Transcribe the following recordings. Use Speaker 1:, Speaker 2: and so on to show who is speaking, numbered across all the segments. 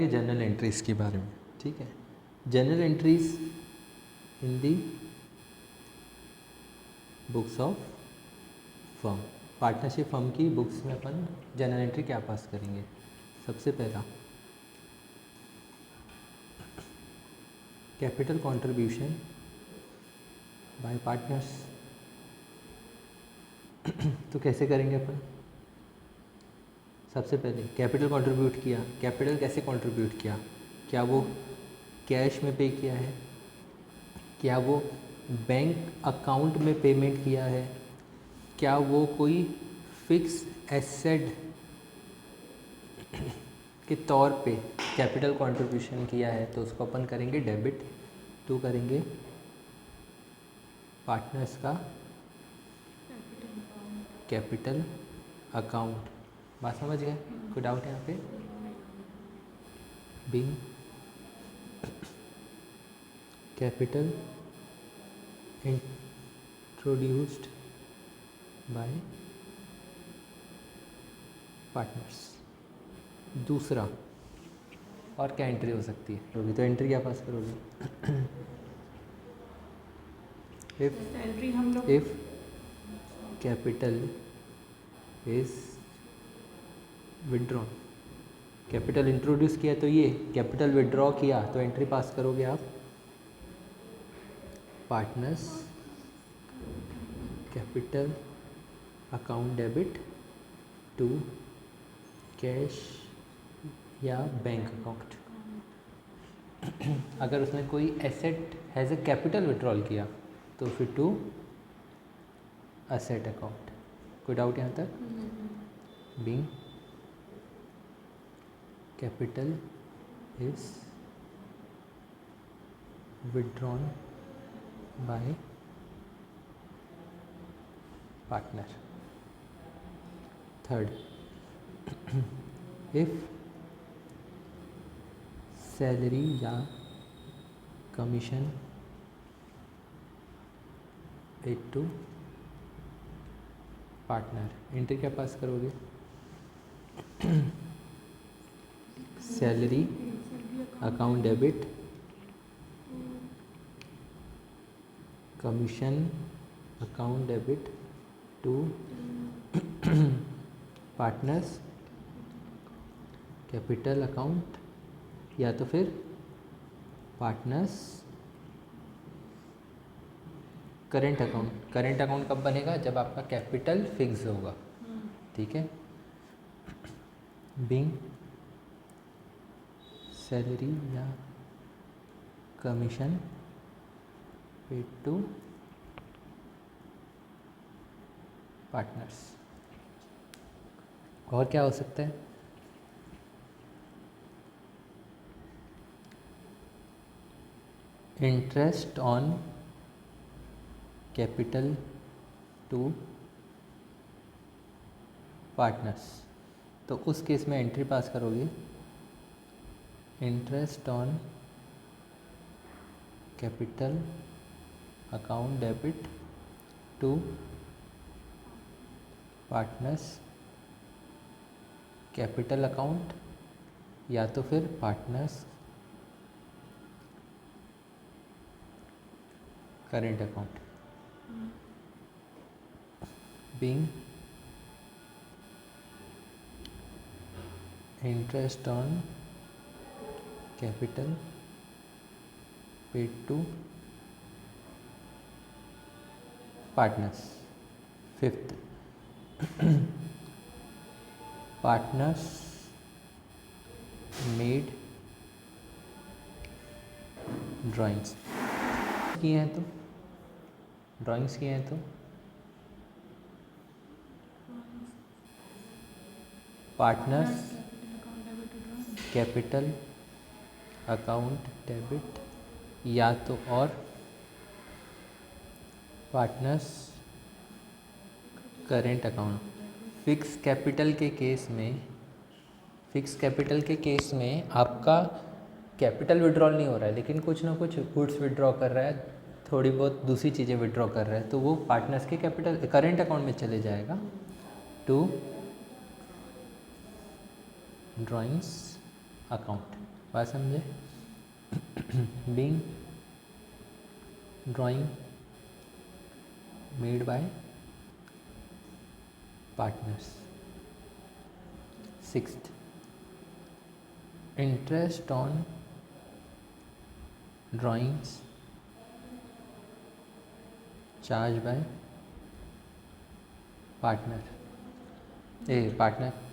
Speaker 1: General entries के बारे में, ठीक है। General entries in the books of firm, partnership firm की बुक्स में अपन जनरल एंट्री क्या पास करेंगे। सबसे पहला कैपिटल कंट्रीब्यूशन बाय पार्टनर्स। तो कैसे करेंगे अपन? सबसे पहले कैपिटल कंट्रीब्यूट किया, कैपिटल कैसे कंट्रीब्यूट किया? क्या वो कैश में पे किया है, क्या वो बैंक अकाउंट में पेमेंट किया है, क्या वो कोई फिक्स एसेट के तौर पे कैपिटल कंट्रीब्यूशन किया है, तो उसको अपन करेंगे डेबिट टू करेंगे पार्टनर्स का कैपिटल अकाउंट। बात समझ गए? कोई डाउट है यहाँ पे? Being capital introduced by partners. दूसरा और क्या एंट्री हो सकती है? तो तो एंट्री क्या पास करोगे? If capital is withdraw, capital introduce किया तो ये, कैपिटल विड्रॉ किया तो एंट्री पास करोगे आप partners capital account debit to cash या बैंक अकाउंट। अगर उसने कोई asset has a capital withdrawal किया तो फिर टू असेट अकाउंट। कोई डाउट यहाँ तक? Being capital is withdrawn by partner. Third, if salary या commission paid to partner, entry क्या पास करोगे? Salary account debit commission account debit to partners capital account, या तो फिर partners current account. Current account कब बनेगा? जब आपका कैपिटल फिक्स होगा, ठीक है। बीइंग सैलरी या कमीशन पेड टू पार्टनर्स। और क्या हो सकता है? Interest on capital to partners, तो उस केस में एंट्री पास करोगे interest on capital account debit to partners capital account, या तो फिर partners current account. Being interest on capital paid to partners. Fifth, partners made drawings किए हैं तो, ड्राइंग्स किए हैं तो पार्टनर्स कैपिटल अकाउंट डेबिट, या तो और partners current account. Fix capital के केस में, फिक्स कैपिटल के केस में आपका कैपिटल विड्रॉल नहीं हो रहा है, लेकिन कुछ ना कुछ गुड्स विड्रॉ कर रहा है, थोड़ी बहुत दूसरी चीज़ें विड्रॉ कर रहा है, तो वो पार्टनर्स के कैपिटल करेंट अकाउंट में चले जाएगा टू ड्राइंग्स अकाउंट। बात समझे? Being drawing made by partners. Sixth, interest on drawings charge by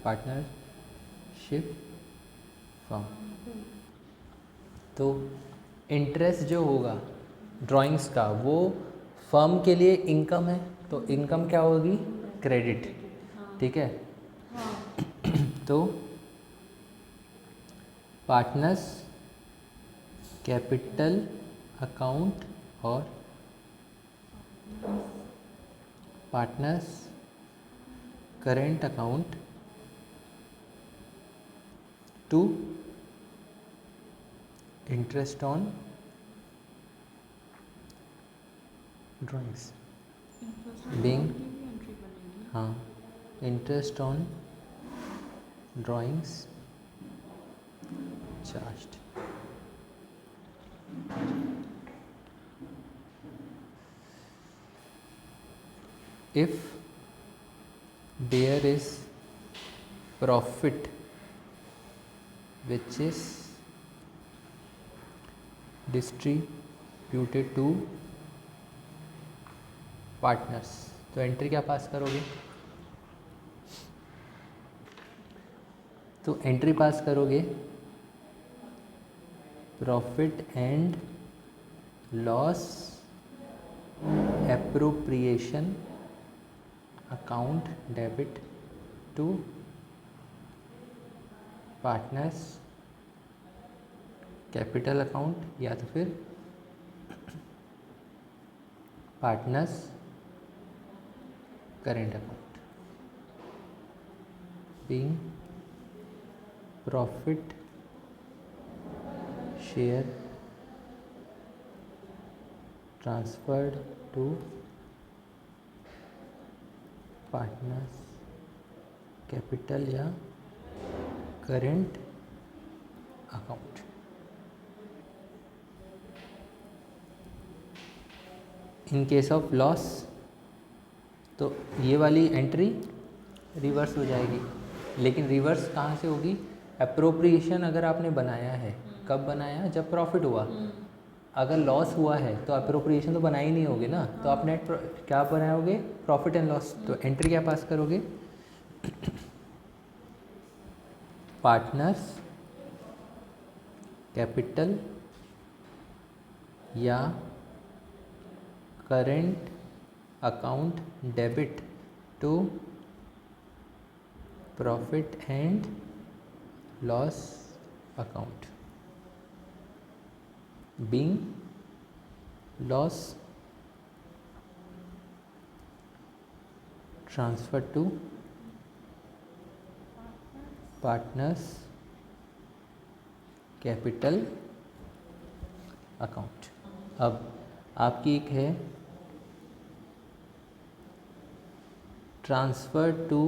Speaker 1: partnership form. तो इंटरेस्ट जो होगा ड्राइंग्स का वो फर्म के लिए इनकम है, तो इनकम क्या होगी? क्रेडिट। ठीक है। तो पार्टनर्स कैपिटल अकाउंट और partners current account to interest on drawings being, हाँ, interest on drawings charged. If there is profit which is distributed to partners, तो एंट्री क्या पास करोगे? तो एंट्री पास करोगे profit and loss appropriation account debit to partners capital account, या तो फिर partners current account. Being profit share transferred to partners capital या current account. In case of loss, तो ये वाली एंट्री रिवर्स हो जाएगी, लेकिन रिवर्स कहाँ से होगी? एप्रोप्रिएशन अगर आपने बनाया है, कब बनाया? जब प्रॉफिट हुआ। अगर लॉस हुआ है तो एप्रोप्रिएशन तो बनाई नहीं होगी ना, तो आप नेट क्या बनाओगे? Profit and loss. तो एंट्री क्या पास करोगे? पार्टनर्स कैपिटल या current account debit to profit and loss account. Being loss transfer to partners capital account. अब आपकी एक है ट्रांसफ़र टू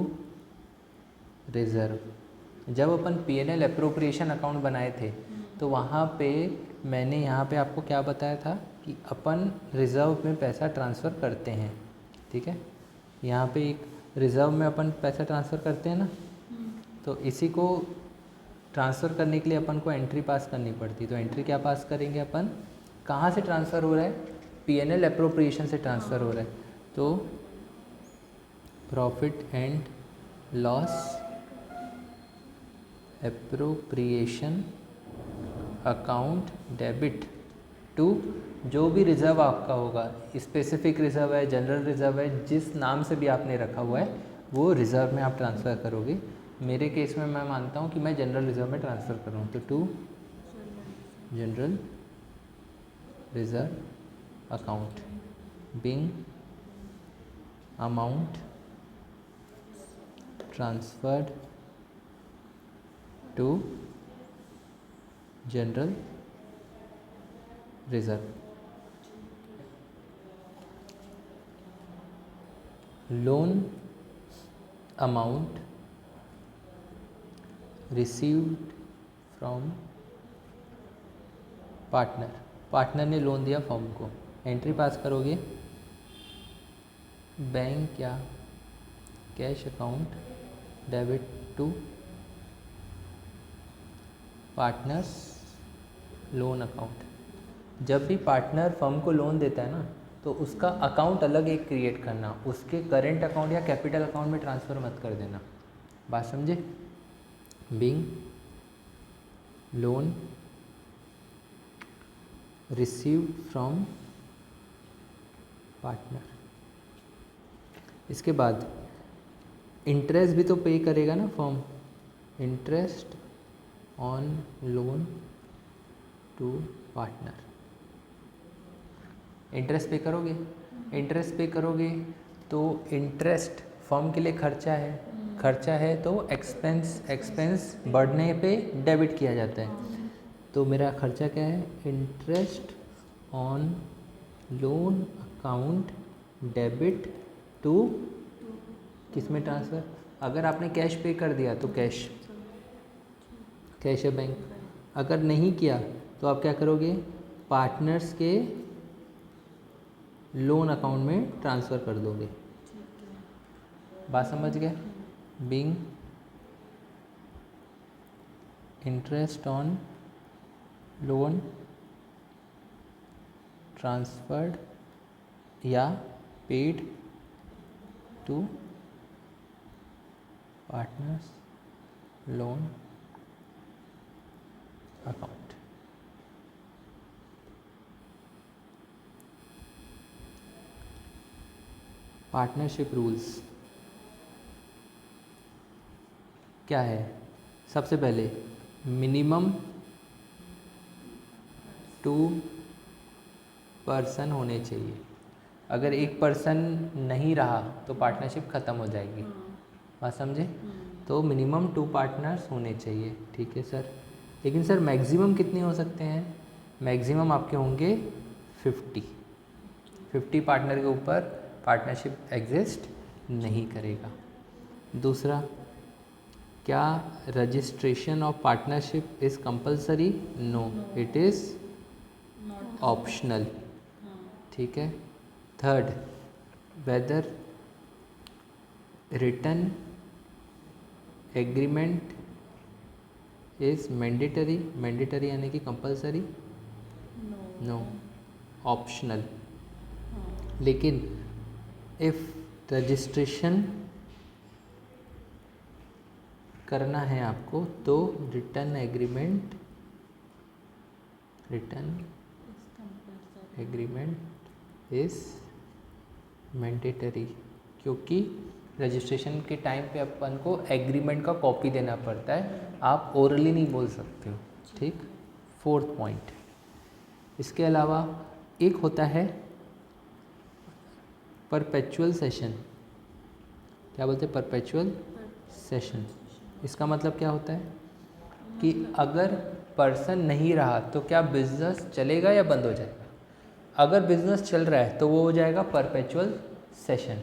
Speaker 1: रिज़र्व। जब अपन P&L एप्रोप्रिएशन अकाउंट बनाए थे तो वहाँ पे मैंने यहाँ पे आपको क्या बताया था कि अपन रिज़र्व में पैसा ट्रांसफ़र करते हैं। ठीक है, यहाँ पे एक रिज़र्व में अपन पैसा ट्रांसफ़र करते हैं ना, तो इसी को ट्रांसफ़र करने के लिए अपन को एंट्री पास करनी पड़ती। तो एंट्री क्या पास करेंगे अपन? कहाँ से ट्रांसफ़र हो रहा है? P&L एप्रोप्रिएशन से ट्रांसफ़र हो रहा है, तो profit and loss appropriation account debit to जो भी रिज़र्व आपका होगा, स्पेसिफिक रिज़र्व है, जनरल रिज़र्व है, जिस नाम से भी आपने रखा हुआ है वो रिज़र्व में आप ट्रांसफ़र करोगे। मेरे केस में मैं मानता हूँ कि मैं जनरल रिज़र्व में ट्रांसफ़र कर रहा हूँ, तो to general reserve account being amount transferred to general reserve. Loan amount received from partner, partner ने लोन दिया फर्म को, एंट्री पास करोगे बैंक या cash account debit to partners loan account. जब भी पार्टनर फर्म को लोन देता है ना, तो उसका अकाउंट अलग एक क्रिएट करना, उसके करेंट अकाउंट या कैपिटल अकाउंट में ट्रांसफ़र मत कर देना। बात समझे? Being loan received from partner. इसके बाद इंटरेस्ट भी तो पे करेगा ना firm, interest on loan to partner. Interest pay करोगे, इंटरेस्ट पे करोगे तो इंटरेस्ट फर्म के लिए खर्चा है, खर्चा है तो एक्सपेंस बढ़ने पे डेबिट किया जाता है। तो मेरा खर्चा क्या है? Interest on loan account debit to किस में ट्रांसफ़र? अगर आपने कैश पे कर दिया तो कैश है बैंक। अगर नहीं किया तो आप क्या करोगे? पार्टनर्स के लोन अकाउंट में ट्रांसफ़र कर दोगे। बात समझ गए? Being interest on loan transferred या paid to partners loan account. Partnership rules क्या है? सबसे पहले मिनिमम 2 पर्सन होने चाहिए। अगर एक पर्सन नहीं रहा तो पार्टनरशिप ख़त्म हो जाएगी। बात समझे? तो मिनिमम 2 पार्टनर्स होने चाहिए। ठीक है सर, लेकिन सर मैक्सिमम कितने हो सकते हैं? मैक्सिमम आपके होंगे 50 पार्टनर के ऊपर पार्टनरशिप एग्जिस्ट नहीं करेगा। दूसरा, क्या registration of partnership is compulsory? No, it is optional. ठीक है। Third, whether written agreement is mandatory? Mandatory यानी कि कंपलसरी? No, optional. लेकिन इफ़ रजिस्ट्रेशन करना है आपको तो रिटर्न एग्रीमेंट इज़ मैंडेटरी, क्योंकि रजिस्ट्रेशन के टाइम पे अपन को एग्रीमेंट का कॉपी देना पड़ता है, आप ओरली नहीं बोल सकते हो। ठीक। 4th पॉइंट, इसके अलावा एक होता है परपेचुअल सेशन। क्या बोलते हैं? Perpetual session. इसका मतलब क्या होता है कि अगर पर्सन नहीं रहा तो क्या बिजनेस चलेगा या बंद हो जाएगा? अगर बिजनेस चल रहा है तो वो हो जाएगा परपेचुअल सेशन।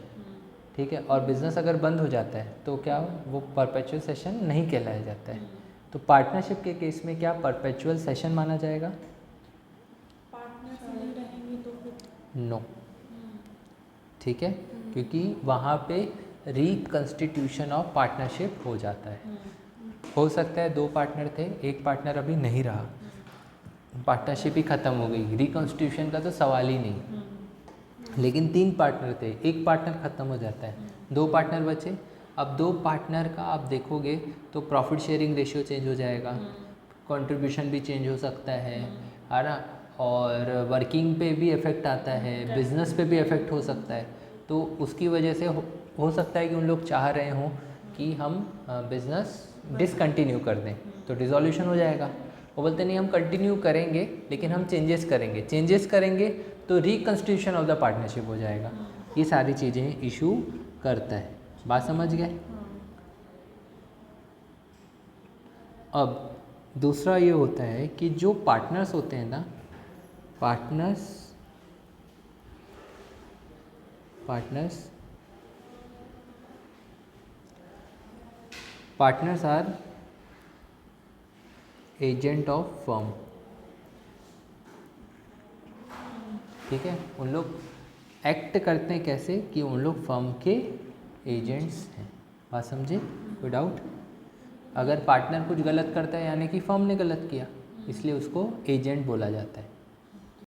Speaker 1: ठीक है। और बिजनेस अगर बंद हो जाता है तो क्या वो परपेचुअल सेशन नहीं कहलाया जाता है। तो पार्टनरशिप के केस में क्या परपेचुअल सेशन माना जाएगा? नो। ठीक है, क्योंकि वहाँ पे रिकंस्टिट्यूशन ऑफ पार्टनरशिप हो जाता है। हो सकता है 2 पार्टनर थे, एक पार्टनर अभी नहीं रहा, पार्टनरशिप ही ख़त्म हो गई, रिकंस्टिट्यूशन का तो सवाल ही नहीं। लेकिन 3 पार्टनर थे, एक पार्टनर ख़त्म हो जाता है, 2 पार्टनर बचे। अब 2 पार्टनर का आप देखोगे तो प्रॉफिट शेयरिंग रेशियो चेंज हो जाएगा, कंट्रीब्यूशन भी चेंज हो सकता है ना, और वर्किंग पे भी इफ़ेक्ट आता है, बिज़नेस पे भी इफ़ेक्ट हो सकता है। तो उसकी वजह से हो सकता है कि उन लोग चाह रहे हों कि हम बिज़नेस डिसकंटिन्यू कर दें, तो डिसोल्यूशन हो जाएगा। वो बोलते नहीं, हम कंटिन्यू करेंगे लेकिन हम चेंजेस करेंगे तो रिकंस्टिट्यूशन ऑफ द पार्टनरशिप हो जाएगा। ये सारी चीज़ें इशू करता है। बात समझ गए? अब दूसरा ये होता है कि जो पार्टनर्स होते हैं ना, partners are agent of firm, ठीक है। उन लोग एक्ट करते हैं कैसे कि उन लोग फर्म के एजेंट्स हैं। बात समझे? कोई डाउट? अगर पार्टनर कुछ गलत करता है यानी कि फर्म ने गलत किया, इसलिए उसको एजेंट बोला जाता है।